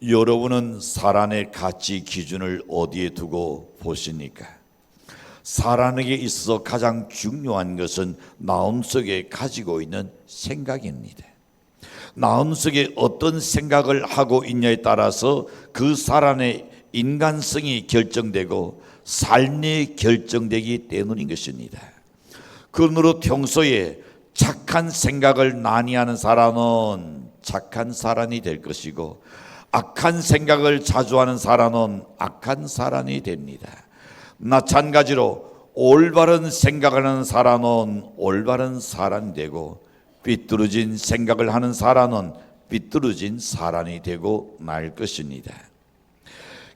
여러분은 살아내 가치 기준을 어디에 두고 보십니까? 살아내게 있어서 가장 중요한 것은 마음속에 가지고 있는 생각입니다. 마음속에 어떤 생각을 하고 있냐에 따라서 그 살아내 인간성이 결정되고 삶이 결정되기 때문인 것입니다. 그러므로 평소에 착한 생각을 많이 하는 사람은 착한 사람이 될 것이고, 악한 생각을 자주 하는 사람은 악한 사람이 됩니다. 마찬가지로 올바른 생각을 하는 사람은 올바른 사람이 되고, 삐뚤어진 생각을 하는 사람은 삐뚤어진 사람이 되고 말 것입니다.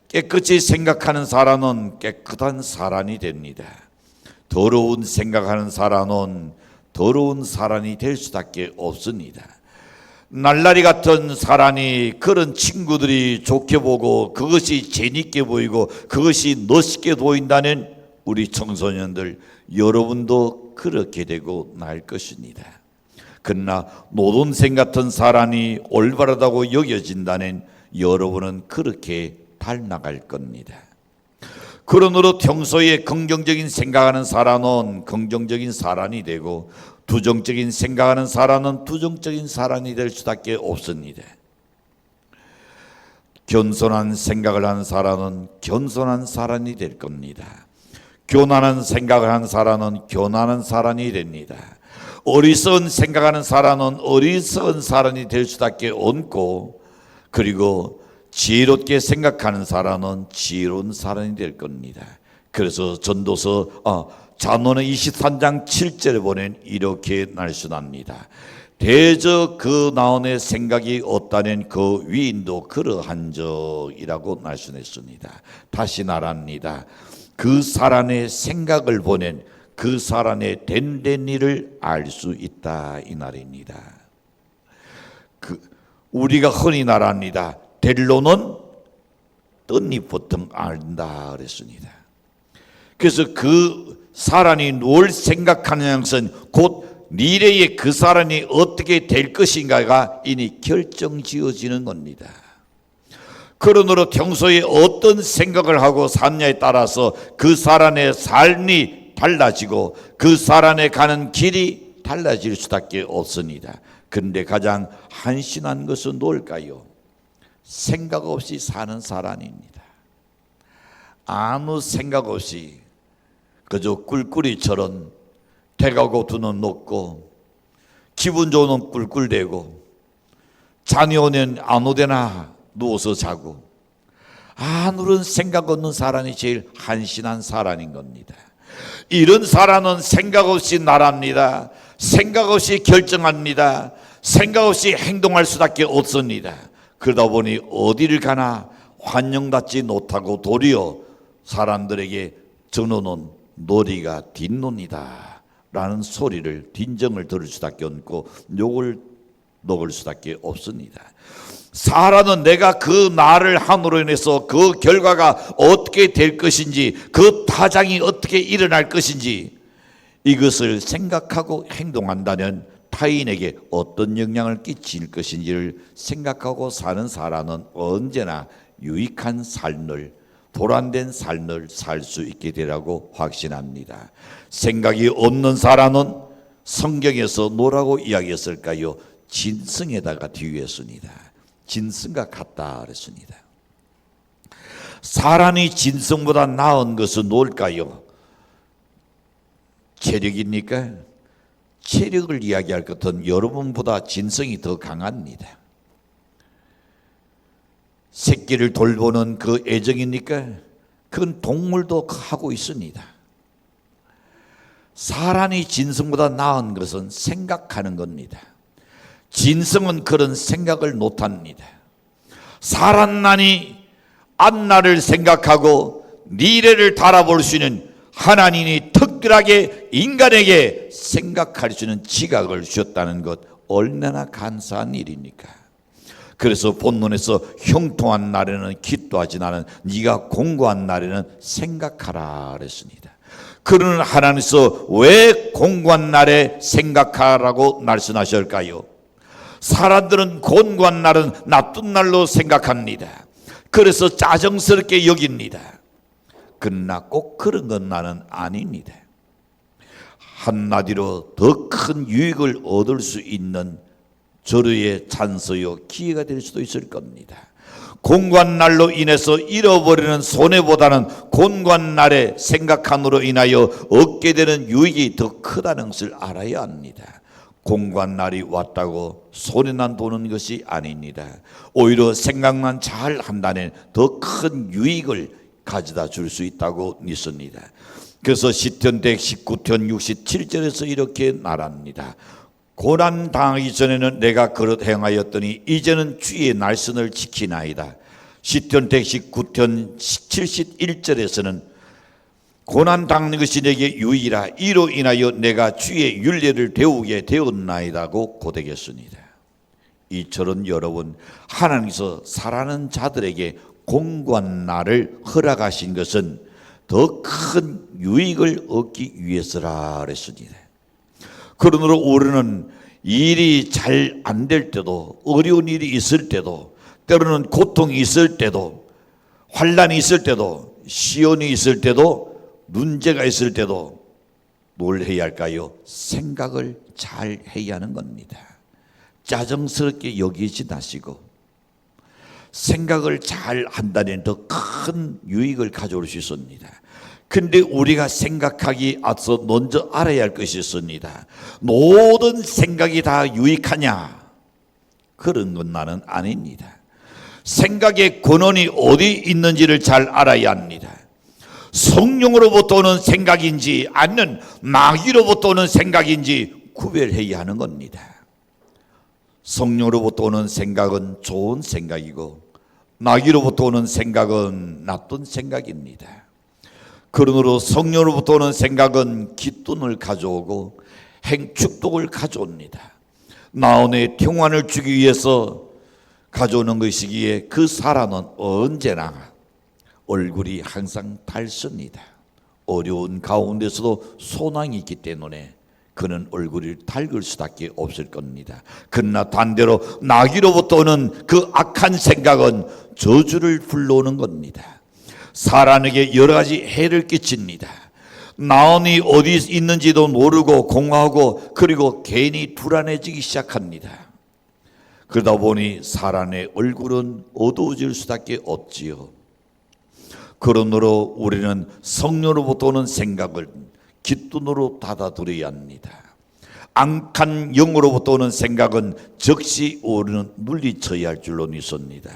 깨끗이 생각하는 사람은 깨끗한 사람이 됩니다. 더러운 생각하는 사람은 더러운 사람이 될 수밖에 없습니다. 날라리 같은 사람이 그런 친구들이 좋게 보고 그것이 재밌게 보이고 그것이 멋있게 보인다는 우리 청소년들, 여러분도 그렇게 되고 날 것입니다. 그러나 노동생 같은 사람이 올바르다고 여겨진다는 여러분은 그렇게 닮아갈 겁니다. 그러므로 평소에 긍정적인 생각하는 사람은 긍정적인 사람이 되고, 부정적인 생각하는 사람은 부정적인 사람이 될 수밖에 없습니다. 겸손한 생각을 하는 사람은 겸손한 사람이 될 겁니다. 교만한 생각을 하는 사람은 교만한 사람이 됩니다. 어리석은 생각하는 사람은 어리석은 사람이 될 수밖에 없고, 그리고 지혜롭게 생각하는 사람은 지혜로운 사람이 될 겁니다. 그래서 전도서 잠언의 23장 7절에 보면 이렇게 날순합니다. 대저 그 나온의 생각이 없다는 그 위인도 그러한적이라고 날순했습니다. 다시 말합니다. 그 사람의 생각을 보낸 그 사람의 된된 일을 알 수 있다, 이 말입니다. 우리가 흔히 말합니다. 델로는 떴잎부터 안다 그랬습니다. 그래서 그 사람이 뭘 생각하는 것은 곧 미래에 그 사람이 어떻게 될 것인가가 이미 결정지어지는 겁니다. 그러므로 평소에 어떤 생각을 하고 샀냐에 따라서 그 사람의 삶이 달라지고 그 사람의 가는 길이 달라질 수밖에 없습니다. 그런데 가장 한심한 것은 뭘까요? 생각 없이 사는 사람입니다. 아무 생각 없이 그저 꿀꿀이처럼 대가고 두 눈 먹고 기분 좋으면 꿀꿀대고 잠이 오면 아무 데나 누워서 자고 아무런 생각 없는 사람이 제일 한심한 사람인 겁니다. 이런 사람은 생각 없이 나랍니다. 생각 없이 결정합니다. 생각 없이 행동할 수밖에 없습니다. 그러다 보니 어디를 가나 환영받지 못하고 도리어 사람들에게 저놈은 놀이가 뒷논이다 라는 소리를, 딘정을 들을 수밖에 없고 욕을 먹을 수밖에 없습니다. 사람은 내가 그 말을 함으로 인해서 그 결과가 어떻게 될 것인지, 그 타장이 어떻게 일어날 것인지 이것을 생각하고 행동한다면 타인에게 어떤 영향을 끼칠 것인지를 생각하고 사는 사람은 언제나 유익한 삶을, 보람된 삶을 살 수 있게 되라고 확신합니다. 생각이 없는 사람은 성경에서 뭐라고 이야기했을까요? 진승에다가 비유했습니다. 진승과 같다 그랬습니다. 사람이 진승보다 나은 것은 뭘까요? 체력입니까? 체력을 이야기할 것은 여러분보다 진성이 더 강합니다. 새끼를 돌보는 그 애정입니까? 그건 동물도 하고 있습니다. 사람이 진성보다 나은 것은 생각하는 겁니다. 진성은 그런 생각을 못합니다. 사람만이 앞날을 생각하고 미래를 바라볼 수 있는 하나님이 특별하게 인간에게 생각할 수 있는 지각을 주셨다는 것, 얼마나 감사한 일입니까? 그래서 본문에서 형통한 날에는 기도하지 나는 네가 공고한 날에는 생각하라 그랬습니다. 그러는 하나님께서 왜 공고한 날에 생각하라고 말씀하실까요? 사람들은 곤고한 날은 나쁜 날로 생각합니다. 그래서 짜증스럽게 여깁니다. 그러나 꼭 그런 건 나는 아닙니다. 한마디로 더 큰 유익을 얻을 수 있는 절호의 찬스요 기회가 될 수도 있을 겁니다. 곤고한 날로 인해서 잃어버리는 손해보다는 곤고한 날에 생각함으로 인하여 얻게 되는 유익이 더 크다는 것을 알아야 합니다. 곤고한 날이 왔다고 손해난 도는 것이 아닙니다. 오히려 생각만 잘 한다면 더 큰 유익을 가져다 줄 수 있다고 믿습니다. 그래서 시편 119편 67절에서 이렇게 말합니다. 고난 당하기 전에는 내가 그릇 행하였더니 이제는 주의 날선을 지키나이다. 시편 119편 71절에서는 고난 당하는 것이 내게 유익이라 이로 인하여 내가 주의 율례를 배우게 되었나이다고 고백했습니다. 이처럼 여러분, 하나님께서 사랑하는 자들에게 곤고한 날을 허락하신 것은 더 큰 유익을 얻기 위해서라 그랬습니다. 그러므로 우리는 일이 잘 안 될 때도, 어려운 일이 있을 때도, 때로는 고통이 있을 때도, 환난이 있을 때도, 시련이 있을 때도, 문제가 있을 때도 뭘 해야 할까요? 생각을 잘 해야 하는 겁니다. 짜증스럽게 여기지 마시고 생각을 잘 한다면 더 큰 유익을 가져올 수 있습니다. 근데 우리가 생각하기 앞서 먼저 알아야 할 것이 있습니다. 모든 생각이 다 유익하냐? 그런 건 나는 아닙니다. 생각의 근원이 어디 있는지를 잘 알아야 합니다. 성령으로부터 오는 생각인지 아니면 마귀로부터 오는 생각인지 구별해야 하는 겁니다. 성령으로부터 오는 생각은 좋은 생각이고 마귀로부터 오는 생각은 나쁜 생각입니다. 그러므로 성령으로부터 오는 생각은 기쁨을 가져오고 행축복을 가져옵니다. 나온의 평안을 주기 위해서 가져오는 것이기에 그 사람은 언제나 얼굴이 항상 밝습니다. 어려운 가운데서도 소망이 있기 때문에 그는 얼굴이 밝을 수밖에 없을 겁니다. 그러나 반대로 마귀로부터 오는 그 악한 생각은 저주를 불러오는 겁니다. 사람에게 여러 가지 해를 끼칩니다. 나온이 어디 있는지도 모르고 공허하고 그리고 괜히 불안해지기 시작합니다. 그러다 보니 사람의 얼굴은 어두워질 수밖에 없지요. 그러므로 우리는 성령으로부터 오는 생각을 기쁨으로 받아들여야 합니다. 악한 영으로부터 오는 생각은 즉시 우리는 물리쳐야 할 줄로 믿습니다.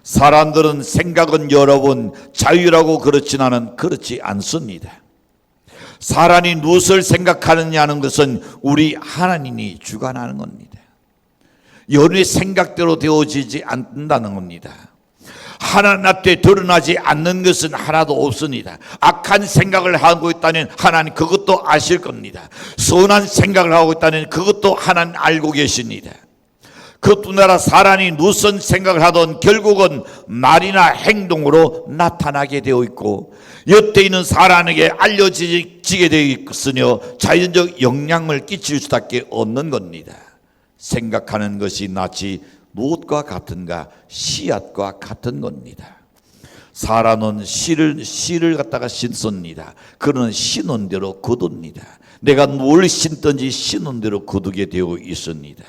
사람들은 생각은 여러분 자유라고 그렇지는 그렇지 않습니다. 사람이 무엇을 생각하느냐는 것은 우리 하나님이 주관하는 겁니다. 여러분의 생각대로 되어지지 않는다는 겁니다. 하나님 앞에 드러나지 않는 것은 하나도 없습니다. 악한 생각을 하고 있다면 하나님 그것도 아실 겁니다. 선한 생각을 하고 있다면 그것도 하나님 알고 계십니다. 그뿐 아니라 사람이 무슨 생각을 하든 결국은 말이나 행동으로 나타나게 되어 있고 옆에 있는 사람에게 알려지게 되어 있으며 자연적 영향을 끼칠 수밖에 없는 겁니다. 생각하는 것이 마치 무엇과 같은가? 씨앗과 같은 겁니다. 사람은 씨를 갖다가 심습니다. 그는 심은 대로 거둡니다. 내가 뭘 심든지 심은 대로 거두게 되어 있습니다.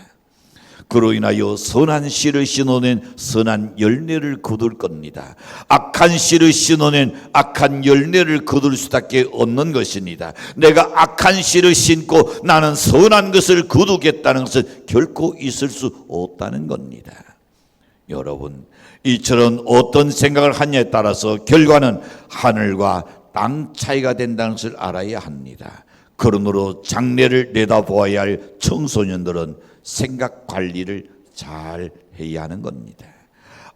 그로 인하여 선한 씨를 심어낸 선한 열매를 거둘 겁니다. 악한 씨를 심어낸 악한 열매를 거둘 수밖에 없는 것입니다. 내가 악한 씨를 심고 나는 선한 것을 거두겠다는 것은 결코 있을 수 없다는 겁니다. 여러분, 이처럼 어떤 생각을 하냐에 따라서 결과는 하늘과 땅 차이가 된다는 것을 알아야 합니다. 그러므로 장래를 내다보아야 할 청소년들은 생각 관리를 잘 해야 하는 겁니다.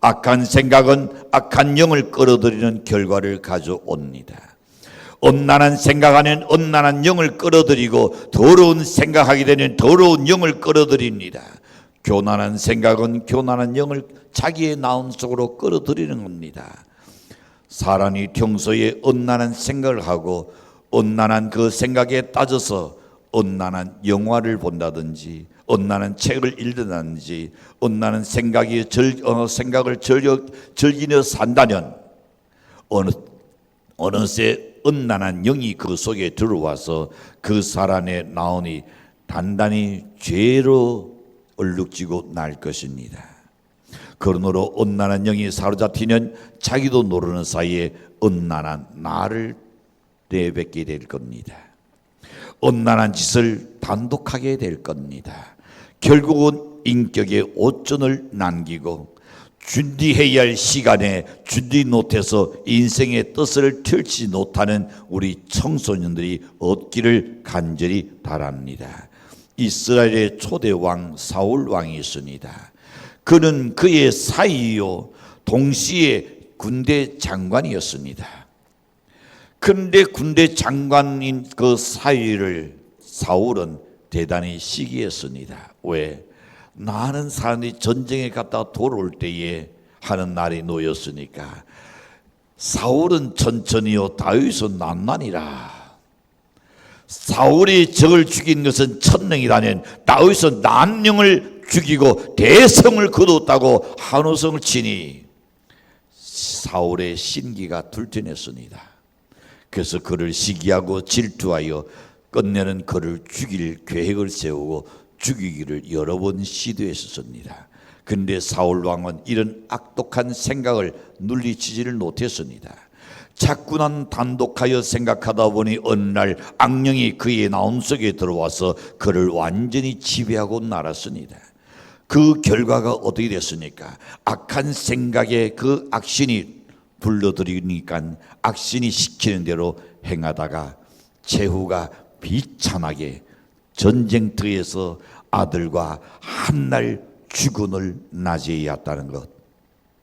악한 생각은 악한 영을 끌어들이는 결과를 가져옵니다. 엄난한 생각하는 엄난한 영을 끌어들이고 더러운 생각하게 되는 더러운 영을 끌어들입니다. 교만한 생각은 교만한 영을 자기의 마음 속으로 끌어들이는 겁니다. 사람이 평소에 엄난한 생각을 하고 엄난한 그 생각에 따져서 엄난한 영화를 본다든지 온난한 책을 읽는다든지 온난한 생각을 즐기며 산다면 어느새 온난한 영이 그 속에 들어와서 그 사람의 나온이 단단히 죄로 얼룩지고 날 것입니다. 그러므로 온난한 영이 사로잡히면 자기도 모르는 사이에 온난한 나를 내뱉게 될 겁니다. 온난한 짓을 단독하게 될 겁니다. 결국은 인격의 오전을 남기고 준비해야 할 시간에 준비 못해서 인생의 뜻을 펼치지 못하는 우리 청소년들이 없기를 간절히 바랍니다. 이스라엘의 초대 왕 사울 왕이 있습니다. 그는 그의 사이요 동시에 군대 장관이었습니다. 그런데 군대 장관인 그 사위를 사울은 대단히 시기했습니다. 왜? 많은 사람이 전쟁에 갔다 돌아올 때에 하는 날이 놓였으니까 사울은 천천히요 다윗은 난난이라. 사울이 적을 죽인 것은 1000명이라면 다윗은 10,000명을 죽이고 대성을 거뒀다고 한우성을 치니 사울의 신기가 둘째냈습니다. 그래서 그를 시기하고 질투하여 끝내는 그를 죽일 계획을 세우고 죽이기를 여러 번 시도했었습니다. 그런데 사울 왕은 이런 악독한 생각을 물리치지를 못했습니다. 자꾸만 단독하여 생각하다 보니 어느 날 악령이 그의 마음속에 들어와서 그를 완전히 지배하고 날았습니다. 그 결과가 어떻게 됐습니까? 악한 생각에 그 악신이 불러들이니까 악신이 시키는 대로 행하다가 제후가 비참하게 전쟁터에서 아들과 한날 죽음을 맞이했다는 것.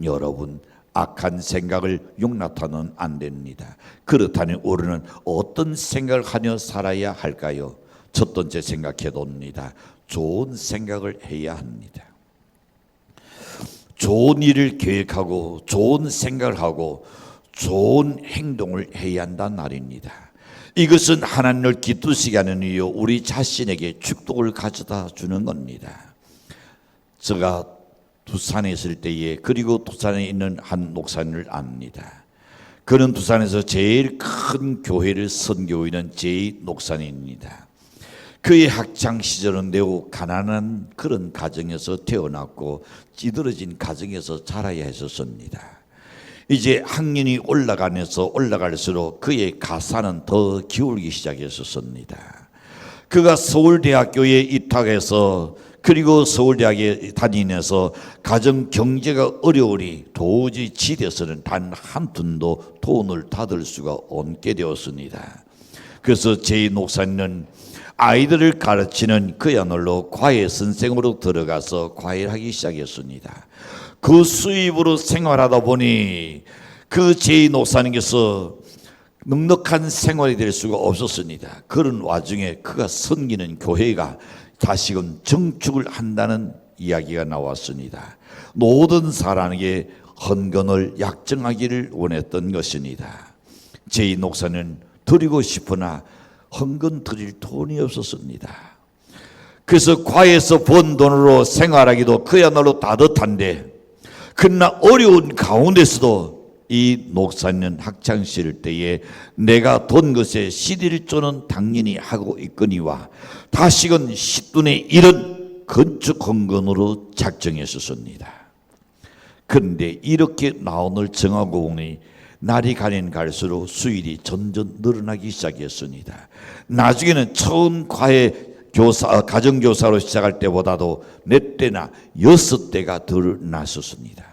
여러분, 악한 생각을 용납하면 안 됩니다. 그렇다면 우리는 어떤 생각을 하며 살아야 할까요? 첫 번째 생각해 봅니다. 좋은 생각을 해야 합니다. 좋은 일을 계획하고 좋은 생각을 하고 좋은 행동을 해야 한다는 말입니다. 이것은 하나님을 기쁘시게 하는 이유, 우리 자신에게 축복을 가져다 주는 겁니다. 제가 두산에 있을 때에, 그리고 두산에 있는 한 목사님을 압니다. 그는 두산에서 제일 큰 교회를 선교하는 제2 목사님입니다. 그의 학창 시절은 매우 가난한 그런 가정에서 태어났고 찌들어진 가정에서 자라야 했었습니다. 이제 학년이 올라갈수록 그의 가사는 더 기울기 시작했었습니다. 그가 서울대학교에 입학해서 그리고 서울대학에 다니면서 가정 경제가 어려우니 도저히 집에서는 단 한 푼도 돈을 받을 수가 없게 되었습니다. 그래서 제 목사님은 아이들을 가르치는 그야말로 과외 선생으로 들어가서 과외를 하기 시작했습니다. 그 수입으로 생활하다 보니 그 제 목사님께서 넉넉한 생활이 될 수가 없었습니다. 그런 와중에 그가 섬기는 교회가 다시금 정축을 한다는 이야기가 나왔습니다. 모든 사람에게 헌금을 약정하기를 원했던 것입니다. 제 목사는 드리고 싶으나 헌금 드릴 돈이 없었습니다. 그래서 과에서 번 돈으로 생활하기도 그야말로 따뜻한데, 그러나 어려운 가운데서도 이 목사님은 학창시절 때에 내가 돈 것에 11조는 당연히 하고 있거니와 다시금 10분의 1은 건축 헌금으로 작정했었습니다. 그런데 이렇게 나온을 정하고 보니 날이 가면 갈수록 수일이 점점 늘어나기 시작했습니다. 나중에는 처음 가정교사로 시작할 때보다도 4대나 6대가 더 났었습니다.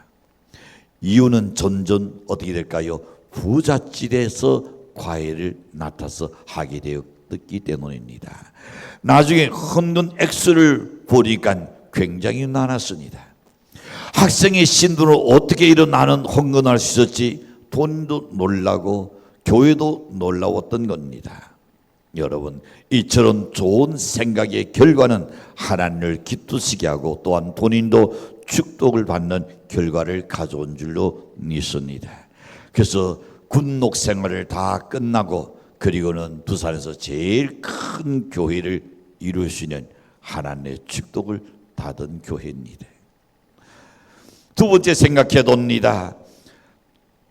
이유는 점점 어떻게 될까요? 부잣집에서 과외를 맡아서 하게 되었기 때문입니다. 나중에 헌금 액수를 보니까 굉장히 많았습니다. 학생의 신분으로 어떻게 이런 많은 헌금할 수 있었지? 돈도 놀라고 교회도 놀라웠던 겁니다. 여러분, 이처럼 좋은 생각의 결과는 하나님을 기쁘시게 하고 또한 본인도 축복을 받는 결과를 가져온 줄로 믿습니다. 그래서 군목 생활을 다 끝나고 그리고는 부산에서 제일 큰 교회를 이루시는 하나님의 축복을 받은 교회입니다. 두 번째 생각해 봅니다.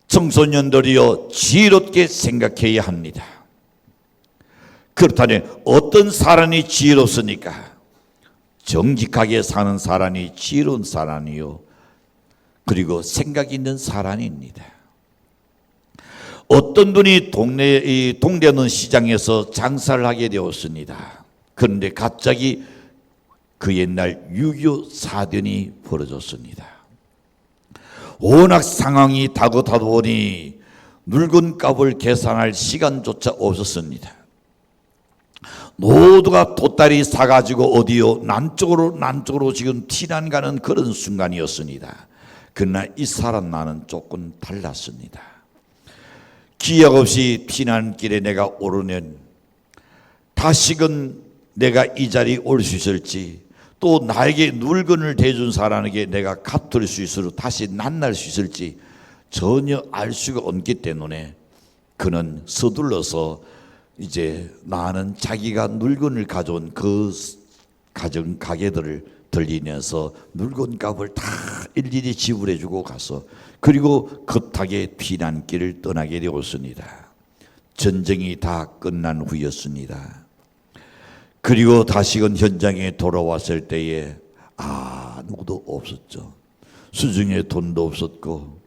청소년들이여 지혜롭게 생각해야 합니다. 그렇다면 어떤 사람이 지혜롭습니까? 정직하게 사는 사람이 지혜로운 사람이요, 그리고 생각 있는 사람입니다. 어떤 분이 동네에 있는 시장에서 장사를 하게 되었습니다. 그런데 갑자기 그 옛날 6.25 사변이 벌어졌습니다. 워낙 상황이 다급하다 보니 물건값을 계산할 시간조차 없었습니다. 모두가 돛다리 사가지고 어디요 남쪽으로 지금 피난 가는 그런 순간이었습니다. 그러나 이 사람 나는 조금 달랐습니다. 기약 없이 피난길에 내가 오르면 다시금 내가 이 자리에 올 수 있을지, 또 나에게 물건을 대준 사람에게 내가 갚을 수 있도록 다시 만날 수 있을지 전혀 알 수가 없기 때문에 그는 서둘러서 이제 나는 자기가 물건을 가져온 그 가정 가게들을 들리면서 물건값을 다 일일이 지불해 주고 가서, 그리고 급하게 피난길을 떠나게 되었습니다. 전쟁이 다 끝난 후였습니다. 그리고 다시금 현장에 돌아왔을 때에 누구도 없었죠. 수중에 돈도 없었고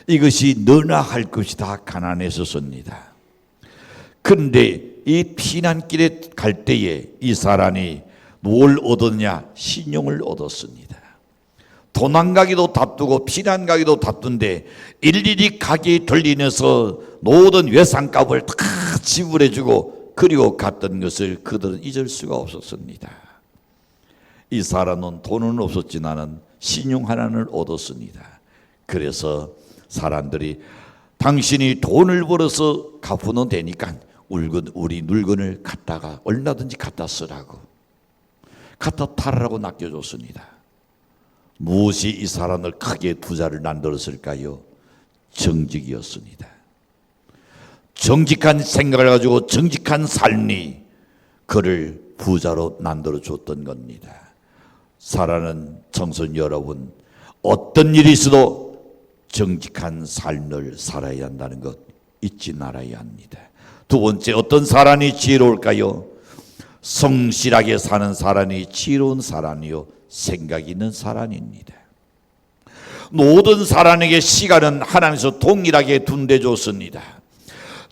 이것이 너나 할 것이 다 가난했었습니다. 그런데 이 피난길에 갈 때에 이 사람이 뭘 얻었냐? 신용을 얻었습니다. 도난가기도 다투고 피난가기도 다툰데 일일이 가게에 들리면서 모든 외상값을 다 지불해주고 그리고 갔던 것을 그들은 잊을 수가 없었습니다. 이 사람은 돈은 없었지만은 신용 하나를 얻었습니다. 그래서 사람들이 당신이 돈을 벌어서 갚으면 되니까 우리 물건을 갖다가 얼마든지 갖다 쓰라고, 갖다 팔으라고 낚여줬습니다. 무엇이 이 사람을 크게 부자를 만들었을까요? 정직이었습니다. 정직한 생각을 가지고 정직한 삶이 그를 부자로 만들어 줬던 겁니다. 사랑하는 청소년 여러분, 어떤 일이 있어도 정직한 삶을 살아야 한다는 것 잊지 말아야 합니다. 두 번째, 어떤 사람이 지혜로울까요? 성실하게 사는 사람이 지혜로운 사람이요, 생각 있는 사람입니다. 모든 사람에게 시간은 하나님께서 동일하게 둔대 줬습니다.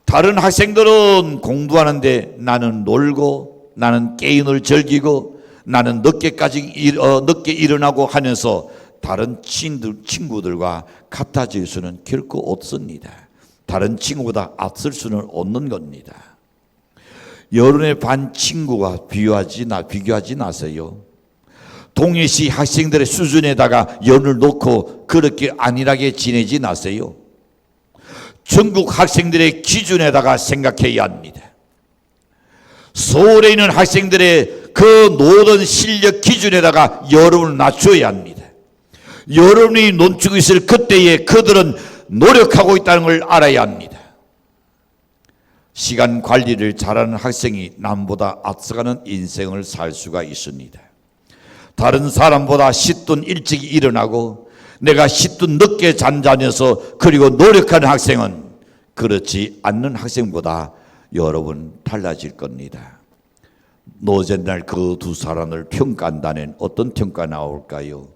다른 학생들은 공부하는데 나는 놀고, 나는 게임을 즐기고, 나는 늦게 일어나고 하면서 다른 친구들과 같아질 수는 결코 없습니다. 다른 친구보다 앞설 수는 없는 겁니다. 여러분의 반 친구와 비교하지 마세요. 동해시 학생들의 수준에다가 연을 놓고 그렇게 안일하게 지내지 마세요. 전국 학생들의 기준에다가 생각해야 합니다. 서울에 있는 학생들의 그 모든 실력 기준에다가 여러분을 낮춰야 합니다. 여러분이 논치고 있을 그때에 그들은 노력하고 있다는 걸 알아야 합니다. 시간 관리를 잘하는 학생이 남보다 앞서가는 인생을 살 수가 있습니다. 다른 사람보다 10분 일찍 일어나고 내가 10분 늦게 잠자면서 그리고 노력하는 학생은 그렇지 않는 학생보다 여러분 달라질 겁니다. 노제날 그 두 사람을 평가한다는 어떤 평가 나올까요?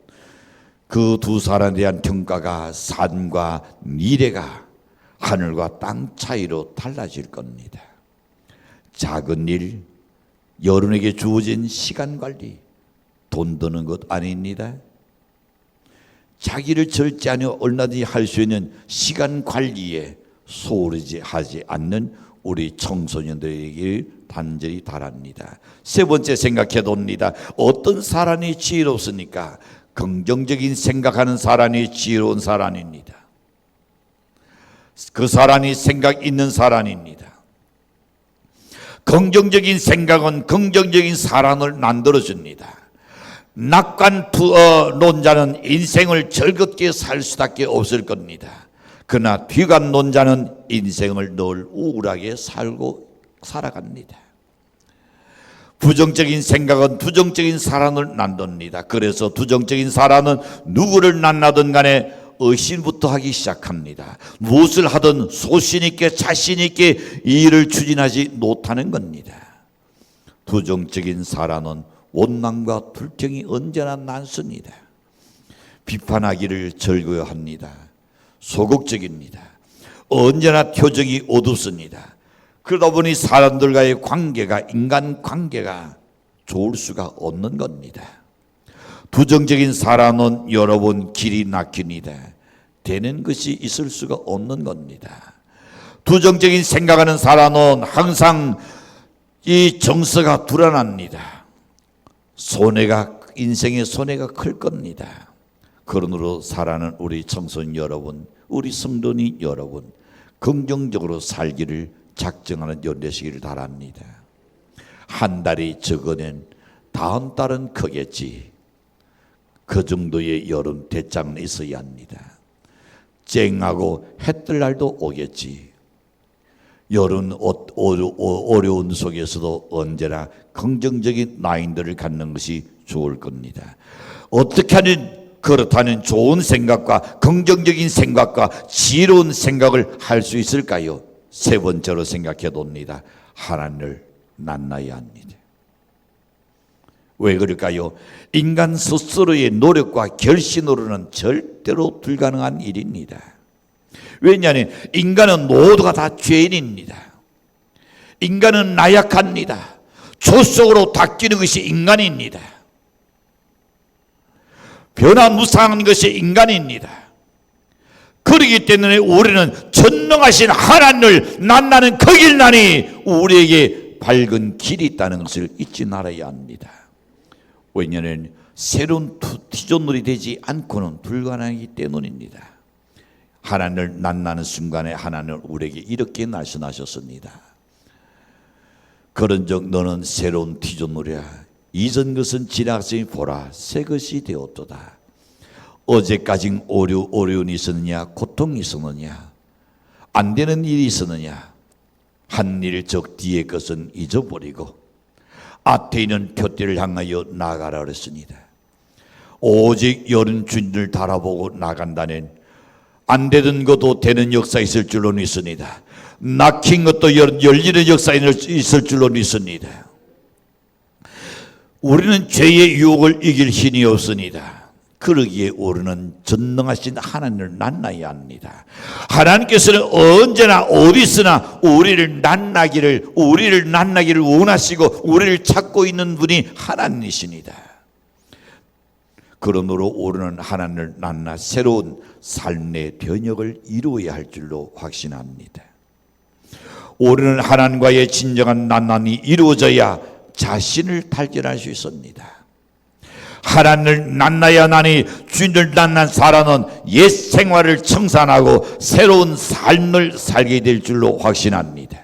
그 두 사람에 대한 평가가 삶과 미래가 하늘과 땅 차이로 달라질 겁니다. 작은 일, 여러분에게 주어진 시간 관리, 돈 드는 것 아닙니다. 자기를 절제하며 얼마든지 할 수 있는 시간 관리에 소홀히 하지 않는 우리 청소년들에게 단절히 바랍니다. 세 번째 생각해 봅니다. 어떤 사람이 지혜롭습니까? 긍정적인 생각하는 사람이 지혜로운 사람입니다. 그 사람이 생각 있는 사람입니다. 긍정적인 생각은 긍정적인 사람을 만들어줍니다. 낙관론자는 인생을 즐겁게 살 수밖에 없을 겁니다. 그러나 비관론자는 인생을 늘 우울하게 살아갑니다. 부정적인 생각은 부정적인 사람을 낳습니다. 그래서 부정적인 사람은 누구를 만나든 간에 의심부터 하기 시작합니다. 무엇을 하든 소신 있게 자신 있게 이 일을 추진하지 못하는 겁니다. 부정적인 사람은 원망과 불평이 언제나 많습니다. 비판하기를 즐거워합니다. 소극적입니다. 언제나 표정이 어둡습니다. 그러다 보니 사람들과의 관계가, 인간 관계가 좋을 수가 없는 겁니다. 부정적인 사람은 여러분 길이 막힙니다. 되는 것이 있을 수가 없는 겁니다. 부정적인 생각하는 사람은 항상 이 정서가 불안합니다. 인생의 손해가 클 겁니다. 그러므로 살아가는 우리 청소년 여러분, 우리 성도님 여러분, 긍정적으로 살기를 작정하는 연 되시기를 바랍니다. 한 달이 적으면 다음 달은 크겠지. 그 정도의 여름 대장은 있어야 합니다. 쨍하고 해 뜰 날도 오겠지. 여름 어려운 속에서도 언제나 긍정적인 마인드를 갖는 것이 좋을 겁니다. 어떻게 하면 그렇다는 좋은 생각과 긍정적인 생각과 지혜로운 생각을 할 수 있을까요? 세 번째로 생각해 봅니다. 하나님을 만나야 합니다. 왜 그럴까요? 인간 스스로의 노력과 결심으로는 절대로 불가능한 일입니다. 왜냐하면 인간은 모두가 다 죄인입니다. 인간은 나약합니다. 조속으로 닦이는 것이 인간입니다. 변화무쌍한 것이 인간입니다. 그렇기 때문에 우리는 전능하신 하나님을 만나는 그 길만이 우리에게 밝은 길이 있다는 것을 잊지 말아야 합니다. 왜냐하면 새로운 티존물이 되지 않고는 불가능하기 때문입니다. 하나님을 만나는 순간에 하나님은 우리에게 이렇게 말씀하셨습니다. 그런즉 너는 새로운 티존물이야. 이전 것은 지나갔으니 보라 새 것이 되었도다. 어제까지 어려움이 있었느냐, 고통이 있었느냐, 안 되는 일이 있었느냐, 한 일 적 뒤의 것은 잊어버리고 앞에 있는 표대를 향하여 나아가라 그랬습니다. 오직 여름 주님을 바라보고 나간다는 안 되는 것도 되는 역사 있을 줄로 믿습니다. 막힌 것도 열리는 역사 있을 줄로 믿습니다. 우리는 죄의 유혹을 이길 힘이 없습니다. 그러기에 우리는 전능하신 하나님을 만나야 합니다. 하나님께서는 언제나 어디 있으나 우리를 만나기를 원하시고 우리를 찾고 있는 분이 하나님이십니다. 그러므로 우리는 하나님을 만나 새로운 삶의 변혁을 이루어야 할 줄로 확신합니다. 우리는 하나님과의 진정한 만남이 이루어져야 자신을 발견할 수 있습니다. 하나님을 만나야 하니 주님을 만난 사람은 옛 생활을 청산하고 새로운 삶을 살게 될 줄로 확신합니다.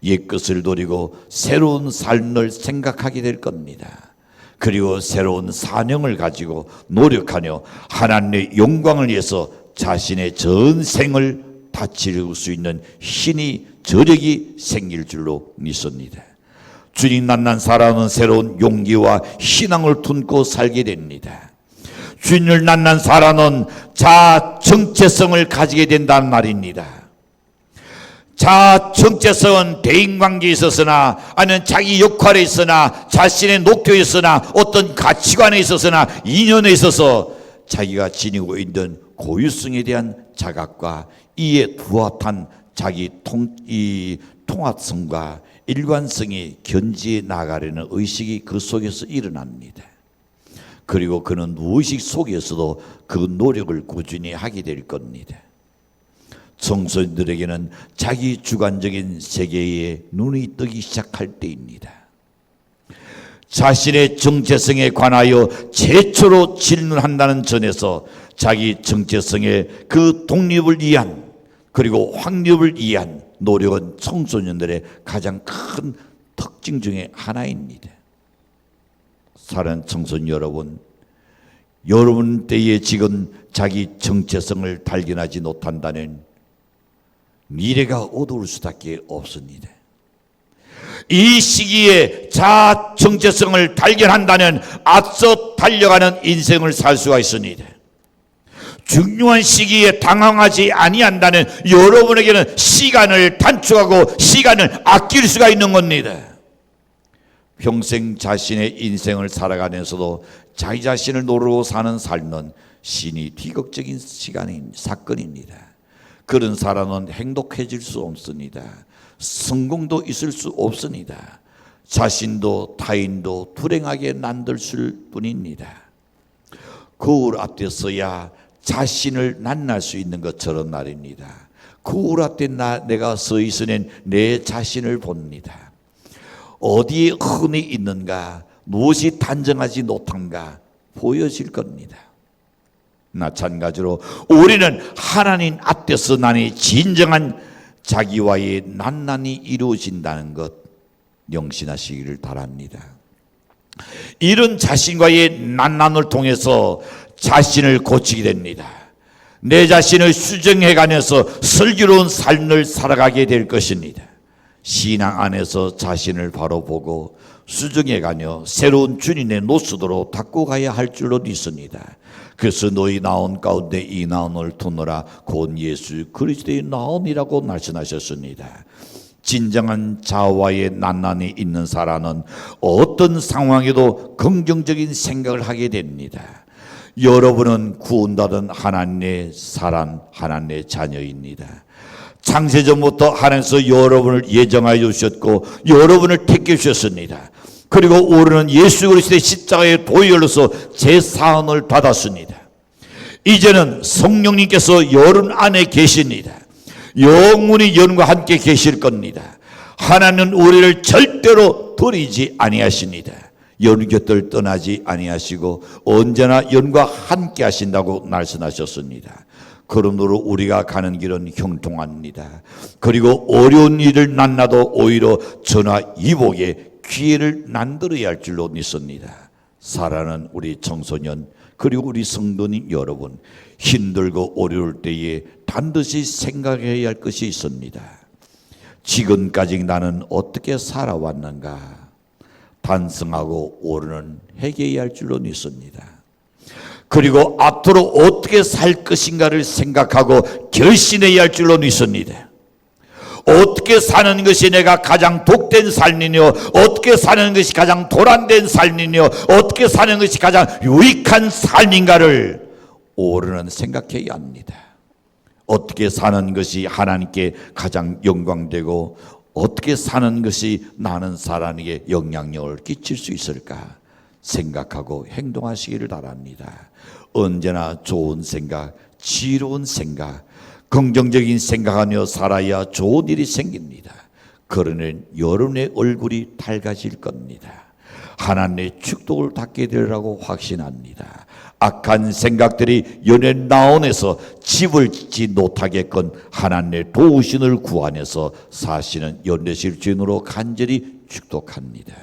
옛 것을 버리고 새로운 삶을 생각하게 될 겁니다. 그리고 새로운 사명을 가지고 노력하며 하나님의 영광을 위해서 자신의 전생을 바칠 수 있는 힘이 저력이 생길 줄로 믿습니다. 주님 만난 사람은 새로운 용기와 신앙을 품고 살게 됩니다. 주님을 만난 사람은 자아 정체성을 가지게 된다는 말입니다. 자아 정체성은 대인관계에 있어서나 아니면 자기 역할에 있어서나 자신의 목표에 있어서나 어떤 가치관에 있어서나 인연에 있어서 자기가 지니고 있는 고유성에 대한 자각과 이에 부합한 자기 통합성과 일관성이 견지해 나가려는 의식이 그 속에서 일어납니다. 그리고 그는 무의식 속에서도 그 노력을 꾸준히 하게 될 겁니다. 청소년들에게는 자기 주관적인 세계에 눈이 뜨기 시작할 때입니다. 자신의 정체성에 관하여 최초로 질문한다는 점에서 자기 정체성의 그 독립을 위한 그리고 확립을 위한 노력은 청소년들의 가장 큰 특징 중에 하나입니다. 사랑하는 청소년 여러분, 여러분 때에 지금 자기 정체성을 발견하지 못한다는 미래가 어두울 수밖에 없습니다. 이 시기에 자아 정체성을 발견한다면 앞서 달려가는 인생을 살 수가 있습니다. 중요한 시기에 당황하지 아니한다는 여러분에게는 시간을 단축하고 시간을 아낄 수가 있는 겁니다. 평생 자신의 인생을 살아가면서도 자기 자신을 노리고 사는 삶은 신이 비극적인 사건입니다. 그런 사람은 행복해질 수 없습니다. 성공도 있을 수 없습니다. 자신도 타인도 불행하게 만들 뿐입니다. 거울 앞에 서야 자신을 만날 수 있는 것처럼 말입니다. 거울 앞에 내가 서 있으니 내 자신을 봅니다. 어디에 흔히 있는가, 무엇이 단정하지 못한가 보여질 겁니다. 마찬가지로 우리는 하나님 앞에서 나니 진정한 자기와의 만남이 이루어진다는 것 명심하시기를 바랍니다. 이런 자신과의 만남을 통해서 자신을 고치게 됩니다. 내 자신을 수정해가면서 슬기로운 삶을 살아가게 될 것입니다. 신앙 안에서 자신을 바로 보고 수정해가며 새로운 주님의 노수도로 닦고 가야 할 줄로 믿습니다. 그래서 너희 나온 가운데 이 나온을 두노라 곧 예수 그리스도의 나온이라고 말씀하셨습니다. 진정한 자아와의 만남이 있는 사람은 어떤 상황에도 긍정적인 생각을 하게 됩니다. 여러분은 구원받은 하나님의 사람, 하나님의 자녀입니다. 창세전부터 하나님께서 여러분을 예정하여 주셨고 여러분을 택해 주셨습니다. 그리고 우리는 예수 그리스도의 십자가의 보혈로서 제사함을 받았습니다. 이제는 성령님께서 여러분 안에 계십니다. 영원히 여러분과 함께 계실 겁니다. 하나님은 우리를 절대로 버리지 아니하십니다. 여러분 곁을 떠나지 아니하시고 언제나 여러분과 함께 하신다고 말씀하셨습니다. 그러므로 우리가 가는 길은 형통합니다. 그리고 어려운 일을 만나도 오히려 전화위복의 기회를 만들어야 할 줄로 믿습니다. 사랑하는 우리 청소년 그리고 우리 성도님 여러분, 힘들고 어려울 때에 반드시 생각해야 할 것이 있습니다. 지금까지 나는 어떻게 살아왔는가 반성하고 오르는 회개해야 할 줄로 믿습니다. 그리고 앞으로 어떻게 살 것인가를 생각하고 결심해야 할 줄로 믿습니다. 어떻게 사는 것이 내가 가장 복된 삶이뇨, 어떻게 사는 것이 가장 도란된 삶이뇨, 어떻게 사는 것이 가장 유익한 삶인가를 오르는 생각해야 합니다. 어떻게 사는 것이 하나님께 가장 영광되고 어떻게 사는 것이 나는 사람에게 영향력을 끼칠 수 있을까 생각하고 행동하시기를 바랍니다. 언제나 좋은 생각, 지혜로운 생각, 긍정적인 생각하며 살아야 좋은 일이 생깁니다. 그러면 여러분의 얼굴이 밝아질 겁니다. 하나님의 축복을 받게 되리라고 확신합니다. 악한 생각들이 연애 나온에서 집을 짓지 못하게끔 하나님의 도우신을 구하면서 사시는 연례실 주인으로 간절히 축복합니다.